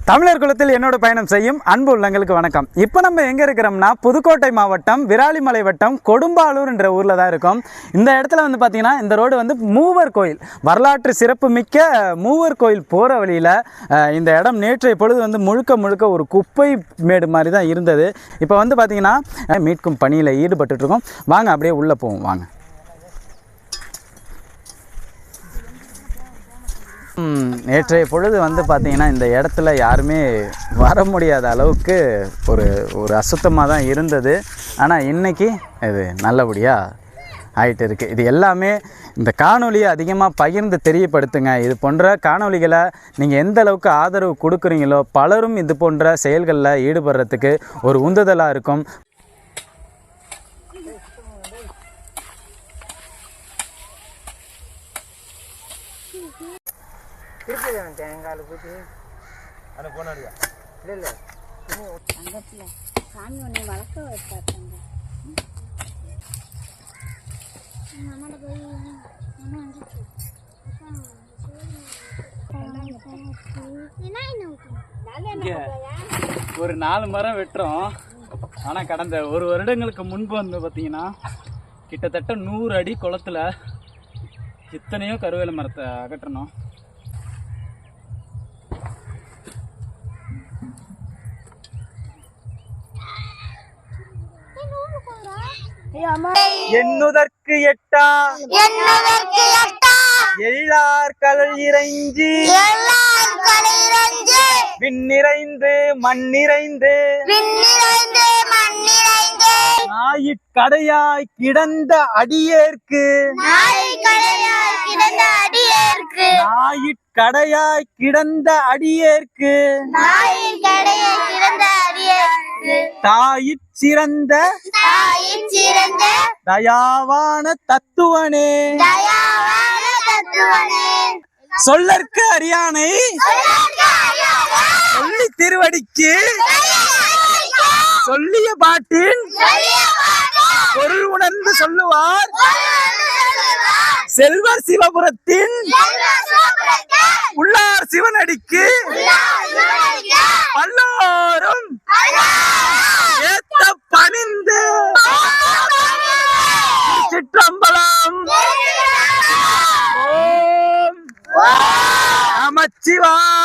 தமிழர் குலத்தில் என்னோட பயணம் செய்யும் அன்பு உள்ளங்களுக்கு வணக்கம். இப்போ நம்ம எங்கே இருக்கிறோம்னா புதுக்கோட்டை மாவட்டம் விராலிமலை வட்டம் கொடும்பாலூர் என்ற ஊரில் தான் இருக்கோம். இந்த இடத்துல வந்து பார்த்திங்கன்னா இந்த ரோடு வந்து மூவர் கோயில், வரலாற்று சிறப்பு மிக்க மூவர் கோயில் போகிற வழியில் இந்த இடம் நேற்றைய பொழுது வந்து முழுக்க ஒரு குப்பை மேடு மாதிரி தான் இருந்தது. இப்போ வந்து பார்த்திங்கன்னா மீட்கும் பணியில் ஈடுபட்டுருக்கோம். வாங்க அப்படியே உள்ளே போவோம் வாங்க. நேற்றைய பொழுது வந்து பார்த்திங்கன்னா இந்த இடத்துல யாருமே வர முடியாத அளவுக்கு ஒரு அசுத்தமாக தான் இருந்தது. ஆனால் இன்றைக்கி இது நல்லபடியாக ஆகிட்டு இருக்குது. இது எல்லாமே இந்த காணொலியை அதிகமாக பகிர்ந்து தெரியப்படுத்துங்க. இது போன்ற காணொலிகளை நீங்கள் எந்த அளவுக்கு ஆதரவு கொடுக்குறீங்களோ பலரும் இது போன்ற செயல்களில் ஈடுபடுறதுக்கு ஒரு உந்துதலாக இருக்கும். தேங்காய் ஊற்றி அதை போனாடியா இல்லை இல்லை தங்கத்தில் சாமி ஒன்று வளர்க்க வச்சாங்க. ஒரு 4 மரம் வெட்டுறோம். ஆனால் கடந்த 1 வருடங்களுக்கு முன்பு வந்து பார்த்திங்கன்னா கிட்டத்தட்ட 100 அடி குளத்தில் எத்தனையோ கருவேல மரத்தை அகற்றணும். எண்ணுதற்கு எட்டா எல்லார் கடல் இறைஞ்சி விண்ணிறைந்து மண்ணிறைந்து ஞாயிற்கடையாய் கிடந்த அடியேற்கு ஞாயிற்கடையாய் கிடந்த அடியேற்கு தாயிற் சிறந்த தயாவான தத்துவனே சொல்லற்கு அறியானை சொல்லி திருவடிக்கு சொல்லிய பாட்டின் பொருள் உணர்ந்து சொல்லுவார் செல்வர் சிவபுரத்தின் உள்ளார் சிவனடிக்கு பல்லோரும் ஏத்த பணிந்து சிற்றம்பலம் ஓம் நமச்சிவாய.